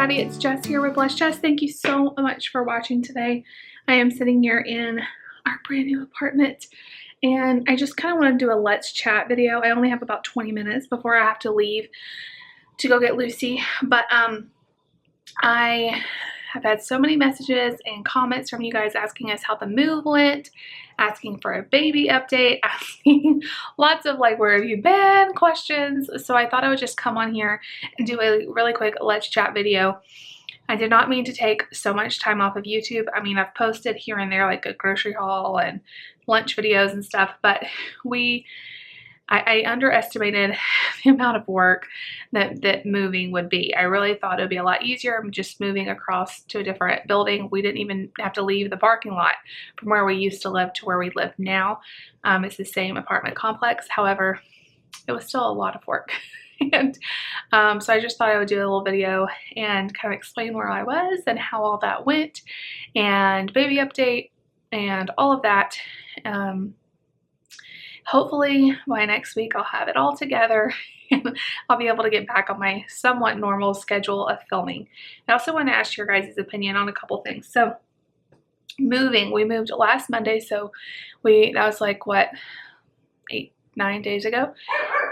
everybody, it's Jess here with Bless Jess. Thank you so much for watching today. I am sitting here in our brand new apartment and I just kind of want to do a let's chat video. I only have about 20 minutes before I have to leave to go get Lucy, but I have had so many messages and comments from you guys asking us how the move went, asking for a baby update, asking lots of like, where have you been questions. So I thought I would just come on here and do a really quick let's chat video. I did not mean to take so much time off of YouTube. I mean, I've posted here and there like a grocery haul and lunch videos and stuff, but I underestimated the amount of work that moving would be. I really thought it would be a lot easier. I'm just moving across to a different building. We didn't even have to leave the parking lot from where we used to live to where we live now. It's the same apartment complex. However, it was still a lot of work. And so I just thought I would do a little video and kind of explain where I was and how all that went and baby update and all of that. Hopefully by next week I'll have it all together and I'll be able to get back on my somewhat normal schedule of filming. I also want to ask your guys' opinion on a couple things. So moving, we moved last Monday, so that was like what, 8-9 days ago,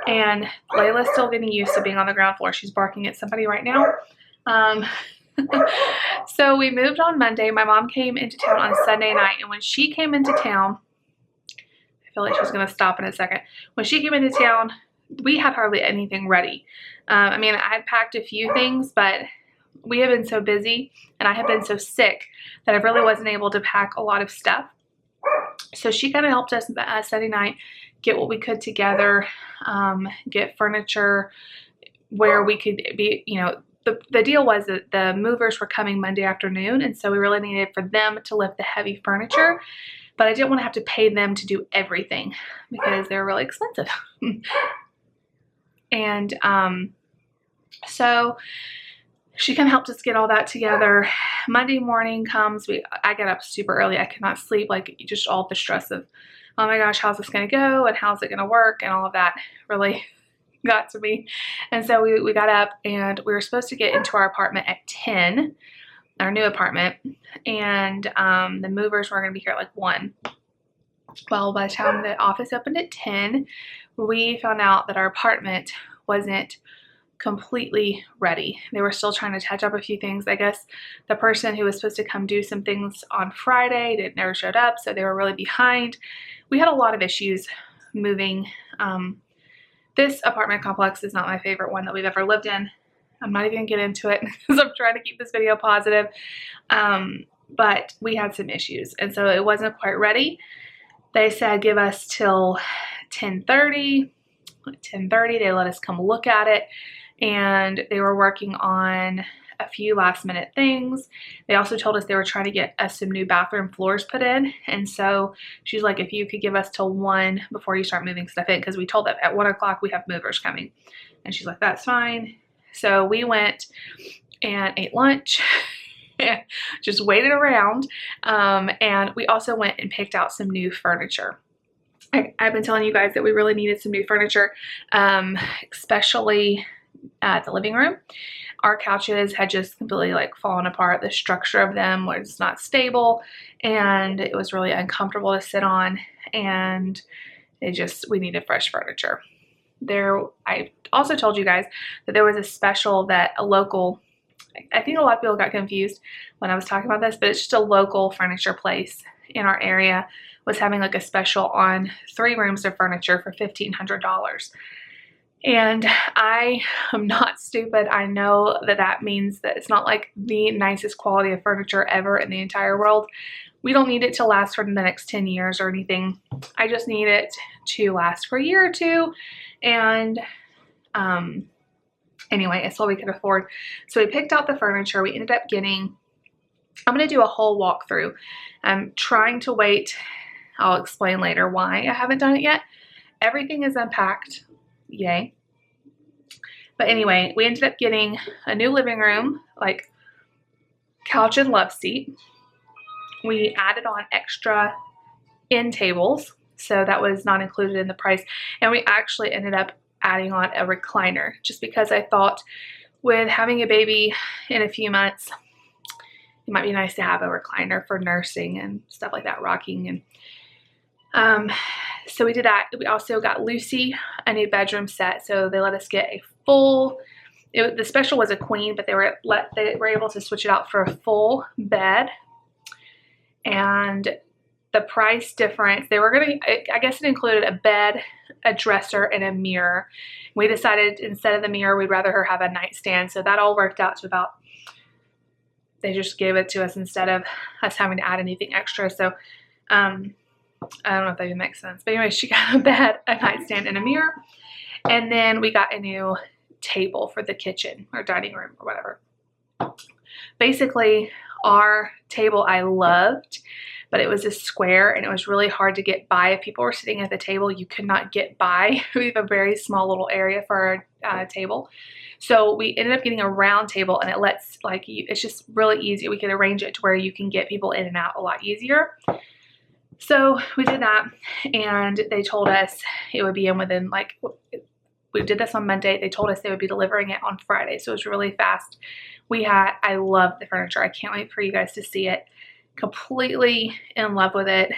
and Layla's still getting used to being on the ground floor. She's barking at somebody right now. So we moved on Monday. My mom came into town on Sunday night, and when she came into town, I feel like she's going to stop in a second. When she came into town, we had hardly anything ready. I mean, I had packed a few things, but we have been so busy and I have been so sick that I really wasn't able to pack a lot of stuff. So she kind of helped us Sunday night get what we could together, get furniture where we could be, you know, the deal was that the movers were coming Monday afternoon, and so we really needed for them to lift the heavy furniture. But I didn't want to have to pay them to do everything because they're really expensive. And so she kind of helped us get all that together. Monday morning comes, I get up super early. I could not sleep, like just all the stress of, oh my gosh, how's this going to go and how's it going to work, and all of that really got to me. And so we got up and we were supposed to get into our apartment at 10. Our new apartment, and the movers were going to be here at like 1. Well, by the time the office opened at 10, we found out that our apartment wasn't completely ready. They were still trying to touch up a few things. I guess the person who was supposed to come do some things on Friday never showed up, so they were really behind. We had a lot of issues moving. This apartment complex is not my favorite one that we've ever lived in. I'm not even gonna get into it because I'm trying to keep this video positive. But we had some issues, and so it wasn't quite ready. They said give us till 10:30. At 10:30, they let us come look at it, and they were working on a few last minute things. They also told us they were trying to get us some new bathroom floors put in, and so she's like, if you could give us till 1 before you start moving stuff in, because we told them at 1 o'clock we have movers coming. And she's like, that's fine. So we went and ate lunch, just waited around, and we also went and picked out some new furniture. I've been telling you guys that we really needed some new furniture, especially at the living room. Our couches had just completely like fallen apart. The structure of them was not stable, and it was really uncomfortable to sit on, and we needed fresh furniture. I also told you guys that there was a special that a local, I think a lot of people got confused when I was talking about this, but it's just a local furniture place in our area was having like a special on 3 rooms of furniture for $1,500. And I am not stupid. I know that means that it's not like the nicest quality of furniture ever in the entire world. We don't need it to last for the next 10 years or anything. I just need it to last for a year or two. And anyway, it's what we could afford. So we picked out the furniture. We ended up getting, I'm going to do a whole walkthrough. I'm trying to wait. I'll explain later why I haven't done it yet. Everything is unpacked. Yay. But anyway, we ended up getting a new living room, like couch and love seat. We added on extra end tables, so that was not included in the price. And we actually ended up adding on a recliner just because I thought with having a baby in a few months, it might be nice to have a recliner for nursing and stuff like that, rocking. And so we did that. We also got Lucy a new bedroom set. So they let us get a full, the special was a queen, but they were able to switch it out for a full bed. And the price difference, they were going to, I guess it included a bed, a dresser, and a mirror. We decided instead of the mirror, we'd rather her have a nightstand. So that all worked out to about, they just gave it to us instead of us having to add anything extra. So I don't know if that even makes sense. But anyway, she got a bed, a nightstand, and a mirror. And then we got a new table for the kitchen or dining room or whatever. Basically, our table I loved, but it was a square and it was really hard to get by. If people were sitting at the table, you could not get by. We have a very small little area for our table. So we ended up getting a round table, and it lets, like, it's just really easy. We could arrange it to where you can get people in and out a lot easier. So we did that, and they told us it would be in within, like, we did this on Monday. They told us they would be delivering it on Friday. So it was really fast. I love the furniture. I can't wait for you guys to see it. Completely in love with it.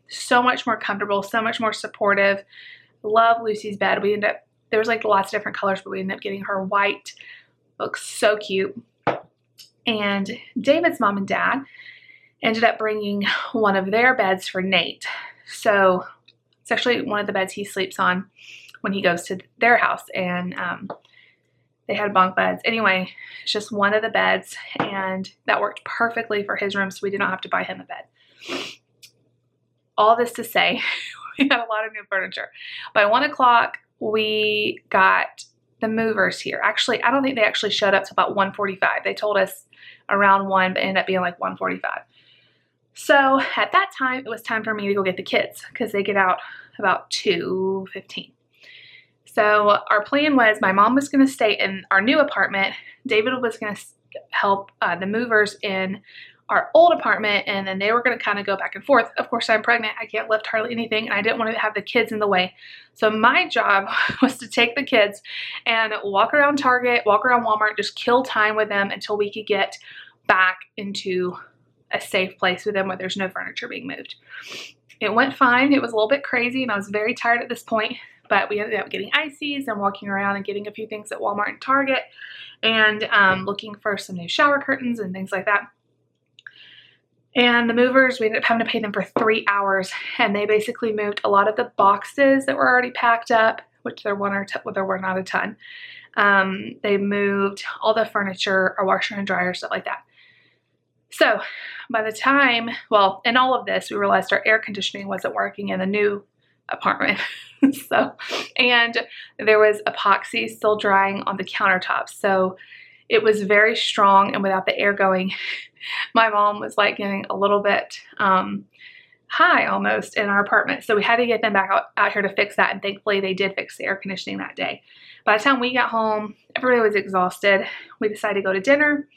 So much more comfortable, so much more supportive. Love Lucy's bed. There was like lots of different colors, but we ended up getting her white. Looks so cute. And David's mom and dad ended up bringing one of their beds for Nate. So it's actually one of the beds he sleeps on when he goes to their house, and they had bunk beds. Anyway, it's just one of the beds, and that worked perfectly for his room, so we did not have to buy him a bed. All this to say, we had a lot of new furniture. By 1 o'clock, we got the movers here. Actually, I don't think they actually showed up till about 1:45. They told us around 1, but ended up being like 1:45. So at that time, it was time for me to go get the kids because they get out about 2:15. So our plan was my mom was going to stay in our new apartment. David was going to help the movers in our old apartment, and then they were going to kind of go back and forth. Of course, I'm pregnant. I can't lift hardly anything, and I didn't want to have the kids in the way. So my job was to take the kids and walk around Target, walk around Walmart, just kill time with them until we could get back into a safe place with them where there's no furniture being moved. It went fine. It was a little bit crazy, and I was very tired at this point, but we ended up getting ices and walking around and getting a few things at Walmart and Target, and looking for some new shower curtains and things like that. And the movers, we ended up having to pay them for 3 hours, and they basically moved a lot of the boxes that were already packed up, which there were not a ton. They moved all the furniture, our washer and dryer, stuff like that. So by the time, well, in all of this, we realized our air conditioning wasn't working in the new apartment. And there was epoxy still drying on the countertops. So it was very strong, and without the air going, my mom was like getting a little bit high almost in our apartment. So we had to get them back out here to fix that, and thankfully they did fix the air conditioning that day. By the time we got home, everybody was exhausted. We decided to go to dinner,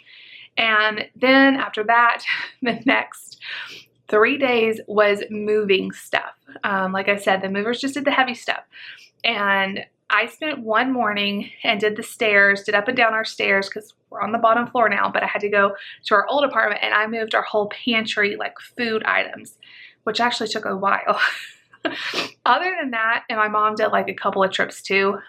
and then after that, the next 3 days was moving stuff. Like I said, the movers just did the heavy stuff, and I spent one morning and did the stairs, did up and down our stairs because we're on the bottom floor now, but I had to go to our old apartment, and I moved our whole pantry, like food items, which actually took a while. Other than that, and my mom did like a couple of trips too.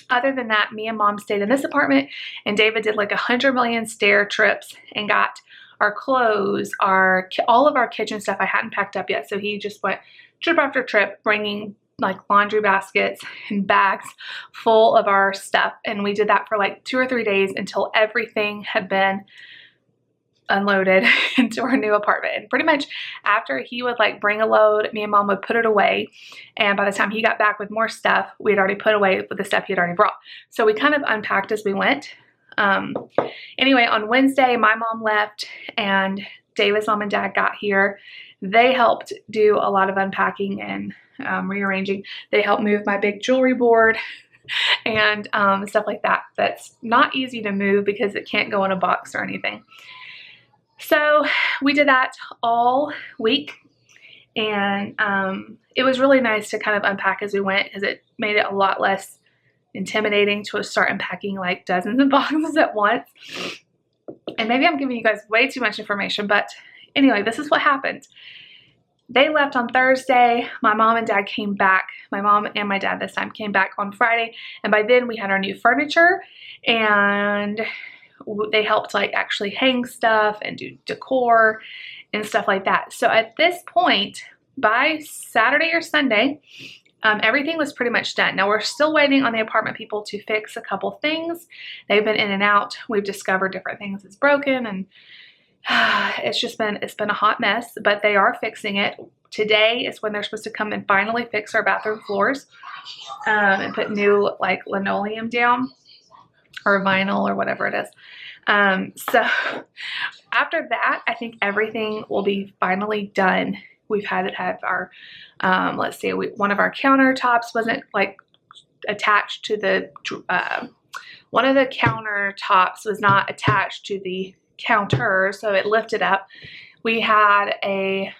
Other than that, me and mom stayed in this apartment, and David did like 100 million stair trips and got our clothes, all of our kitchen stuff I hadn't packed up yet. So he just went trip after trip, bringing like laundry baskets and bags full of our stuff. And we did that for like 2 or 3 days until everything had been unloaded into our new apartment. And pretty much after he would like bring a load, me and mom would put it away. And by the time he got back with more stuff, we had already put away with the stuff he had already brought. So we kind of unpacked as we went. Anyway, on Wednesday, my mom left and David's mom and dad got here. They helped do a lot of unpacking and rearranging. They helped move my big jewelry board and stuff like that. That's not easy to move because it can't go in a box or anything. So we did that all week, and it was really nice to kind of unpack as we went because it made it a lot less intimidating to start unpacking like dozens of boxes at once. And maybe I'm giving you guys way too much information, but anyway, this is what happened. They left on Thursday. My mom and dad came back. My mom and my dad this time came back on Friday. And by then we had our new furniture, and they helped like actually hang stuff and do decor and stuff like that. So at this point, by Saturday or Sunday, everything was pretty much done. Now we're still waiting on the apartment people to fix a couple things. They've been in and out. We've discovered different things is broken, and it's been a hot mess, but they are fixing it. Today is when they're supposed to come and finally fix our bathroom floors and put new like linoleum down, or vinyl, or whatever it is. So after that, I think everything will be finally done. We've had to have our, let's see, one of our countertops wasn't like attached to the, one of the countertops was not attached to the counter, so it lifted up. We had a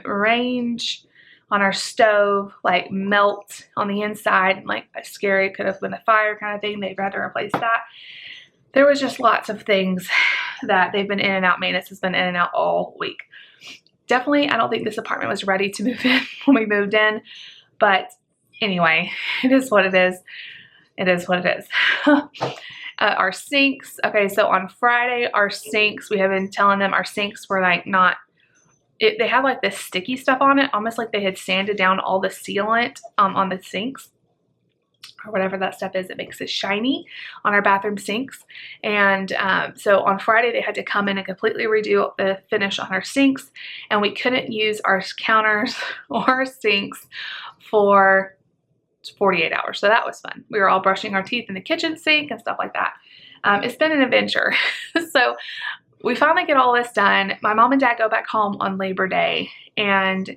range on our stove like melt on the inside, and like scary, could have been a fire kind of thing. They've had to replace that. There was just lots of things that they've been in and out. Maintenance has been in and out all week. Definitely, I don't think this apartment was ready to move in when we moved in, but anyway, it is what it is. It is what it is. Our sinks, okay, so on Friday, our sinks, we have been telling them our sinks were like not, they had like this sticky stuff on it, almost like they had sanded down all the sealant on the sinks, or whatever that stuff is that makes it shiny on our bathroom sinks. And so on Friday, they had to come in and completely redo the finish on our sinks, and we couldn't use our counters or our sinks for 48 hours. So that was fun. We were all brushing our teeth in the kitchen sink and stuff like that. It's been an adventure. So we finally get all this done. My mom and dad go back home on Labor Day, and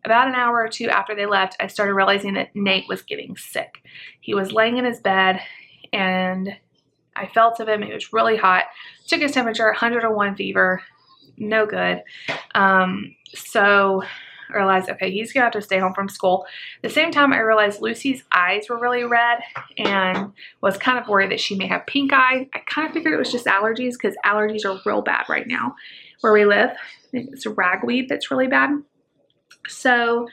about an hour or two after they left, I started realizing that Nate was getting sick. He was laying in his bed, and I felt of him. He was really hot. Took his temperature, 101 fever, no good. So I realized, okay, he's gonna have to stay home from school. At the same time, I realized Lucy's eyes were really red and was kind of worried that she may have pink eye. I kind of figured it was just allergies, because allergies are real bad right now where we live. I think it's ragweed that's really bad. So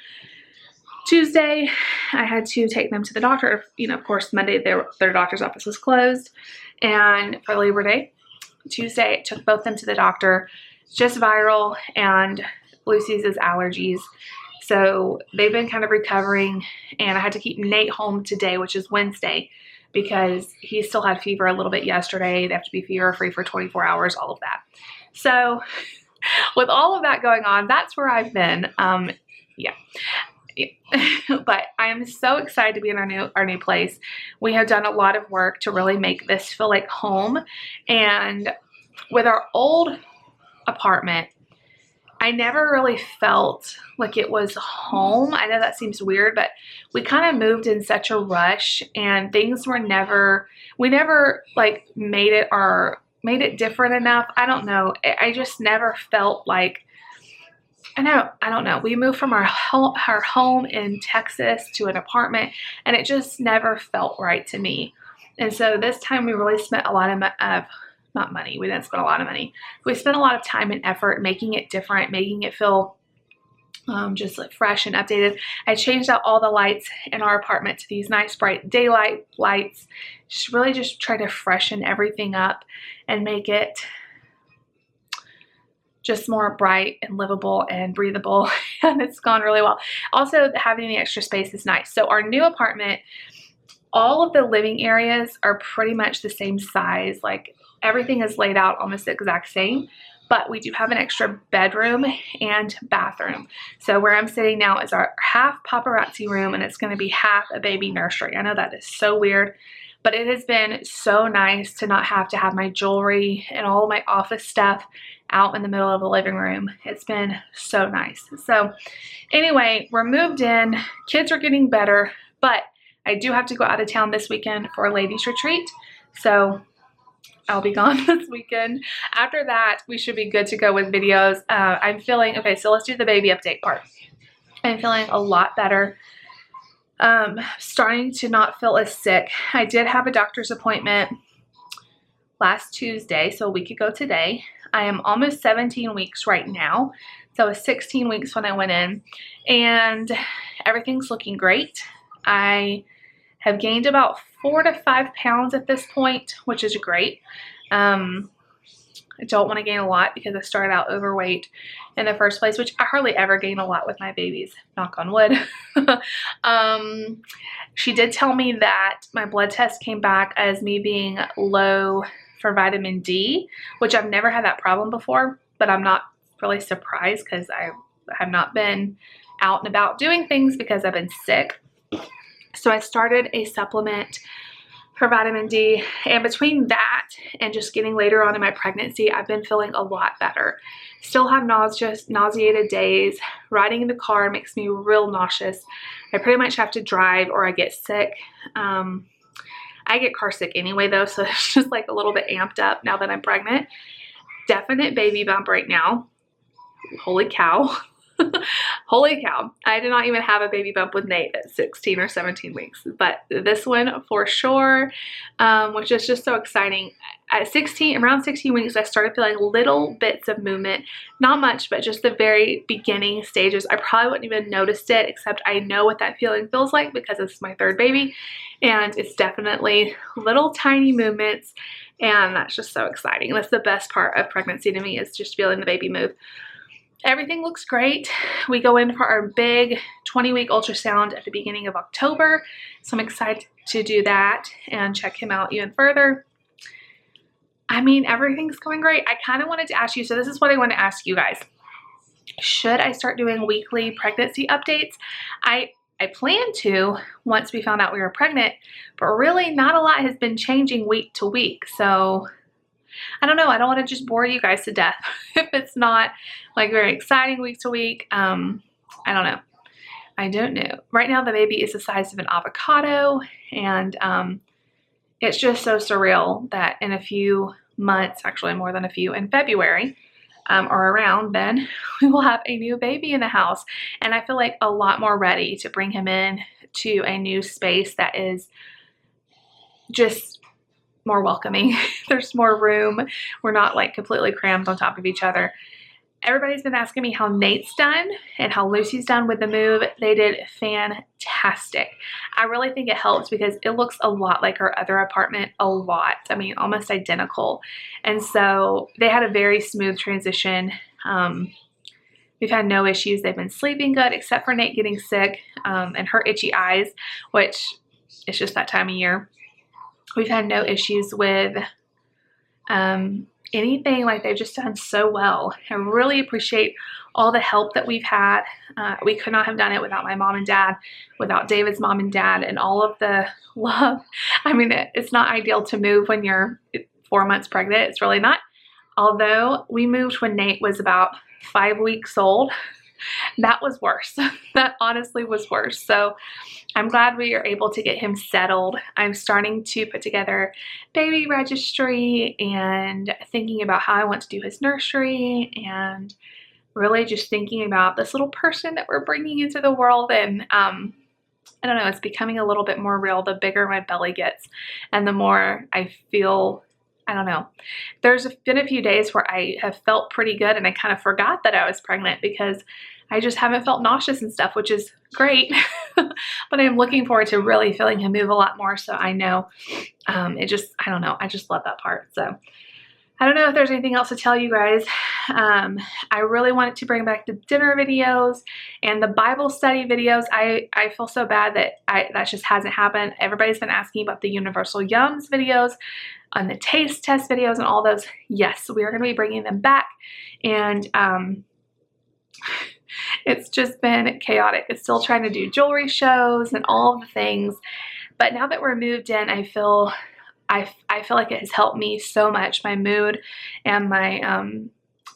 Tuesday, I had to take them to the doctor. You know, of course, Monday their doctor's office was closed, and for Labor Day, Tuesday, I took both them to the doctor. It's just viral, and Lucy's is allergies. So they've been kind of recovering, and I had to keep Nate home today, which is Wednesday, because he still had fever a little bit yesterday. They have to be fever free for 24 hours, all of that. So with all of that going on, that's where I've been. Yeah. But I am so excited to be in our new place. We have done a lot of work to really make this feel like home. And with our old apartment, I never really felt like it was home. I know that seems weird, but we kind of moved in such a rush, and things were we never like made it different enough. I don't know. I just never felt like, I don't know. We moved from our home in Texas to an apartment, and it just never felt right to me. And so this time we really spent a lot of not money. We didn't spend a lot of money. We spent a lot of time and effort making it different, making it feel just like fresh and updated. I changed out all the lights in our apartment to these nice bright daylight lights. Just try to freshen everything up and make it just more bright and livable and breathable. And it's gone really well. Also, having the extra space is nice. So our new apartment, all of the living areas are pretty much the same size. Like, everything is laid out almost the exact same, but we do have an extra bedroom and bathroom. So where I'm sitting now is our half paparazzi room, and it's going to be half a baby nursery. I know that is so weird, but it has been so nice to not have to have my jewelry and all of my office stuff out in the middle of the living room. It's been so nice. So anyway, we're moved in. Kids are getting better, but I do have to go out of town this weekend for a ladies retreat. So I'll be gone this weekend. After that, we should be good to go with videos. I'm feeling, okay, so let's do the baby update part. I'm feeling a lot better. Starting to not feel as sick. I did have a doctor's appointment last Tuesday, so a week ago today. I am almost 17 weeks right now. So it was 16 weeks when I went in, and everything's looking great. I have gained about 4 to 5 pounds at this point, which is great. I don't want to gain a lot because I started out overweight in the first place, which I hardly ever gain a lot with my babies, knock on wood. She did tell me that my blood test came back as me being low for vitamin D, which I've never had that problem before, but I'm not really surprised because I have not been out and about doing things because I've been sick. So I started a supplement for vitamin D, and between that and just getting later on in my pregnancy, I've been feeling a lot better. Still have nauseated days. Riding in the car makes me real nauseous. I pretty much have to drive or I get sick. I get car sick anyway though, so it's just like a little bit amped up now that I'm pregnant. Definite baby bump right now. Holy cow. Holy cow. I did not even have a baby bump with Nate at 16 or 17 weeks, but this one for sure, which is just so exciting. At around 16 weeks, I started feeling little bits of movement, not much, but just the very beginning stages. I probably wouldn't even noticed it, except I know what that feeling feels like because it's my third baby, and it's definitely little tiny movements, and that's just so exciting. That's the best part of pregnancy to me, is just feeling the baby move. Everything looks great. We go in for our big 20-week ultrasound at the beginning of October. So I'm excited to do that and check him out even further. I mean, everything's going great. I kind of wanted to ask you, so this is what I want to ask you guys. Should I start doing weekly pregnancy updates? I plan to once we found out we were pregnant, but really not a lot has been changing week to week. So I don't know. I don't want to just bore you guys to death if it's not like very exciting week to week. I don't know. I don't know. Right now the baby is the size of an avocado, and it's just so surreal that in a few months, actually more than a few, in February or around then, we will have a new baby in the house. And I feel like a lot more ready to bring him in to a new space that is just more welcoming. There's more room. We're not like completely crammed on top of each other. Everybody's been asking me how Nate's done and how Lucy's done with the move. They did fantastic. I really think it helps because it looks a lot like our other apartment, a lot. I mean, almost identical. And so they had a very smooth transition. We've had no issues. They've been sleeping good, except for Nate getting sick and her itchy eyes, which is just that time of year. We've had no issues with anything. Like, they've just done so well. I really appreciate all the help that we've had. We could not have done it without my mom and dad, without David's mom and dad, and all of the love. I mean, it's not ideal to move when you're 4 months pregnant. It's really not. Although we moved when Nate was about 5 weeks old. That was worse. That honestly was worse. So I'm glad we are able to get him settled. I'm starting to put together baby registry and thinking about how I want to do his nursery, and really just thinking about this little person that we're bringing into the world. And I don't know, it's becoming a little bit more real the bigger my belly gets and the more I feel. I don't know. There's been a few days where I have felt pretty good and I kind of forgot that I was pregnant because I just haven't felt nauseous and stuff, which is great. But I'm looking forward to really feeling him move a lot more. So I know I don't know. I just love that part. So I don't know if there's anything else to tell you guys. I really wanted to bring back the dinner videos and the Bible study videos. I feel so bad that that just hasn't happened. Everybody's been asking about the Universal Yums videos and the taste test videos and all those. Yes, we are going to be bringing them back. And it's just been chaotic. It's still trying to do jewelry shows and all the things. But now that we're moved in, I feel like it has helped me so much. My mood and my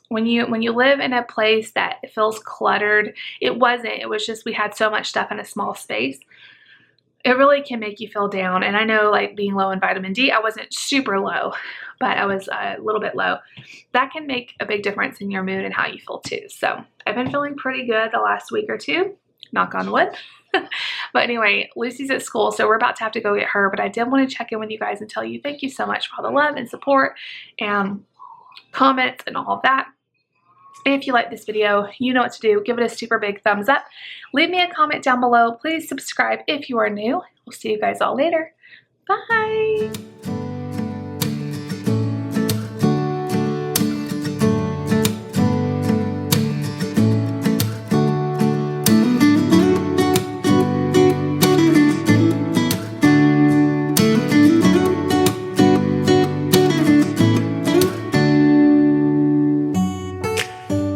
when you live in a place that feels cluttered, it wasn't. It was just we had so much stuff in a small space. It really can make you feel down. And I know, like, being low in vitamin D, I wasn't super low, but I was a little bit low. That can make a big difference in your mood and how you feel too. So I've been feeling pretty good the last week or two, knock on wood. But anyway, Lucy's at school, so we're about to have to go get her. But I did want to check in with you guys and tell you thank you so much for all the love and support and comments and all of that. If you like this video, you know what to do. Give it a super big thumbs up. Leave me a comment down below. Please subscribe if you are new. We'll see you guys all later. Bye.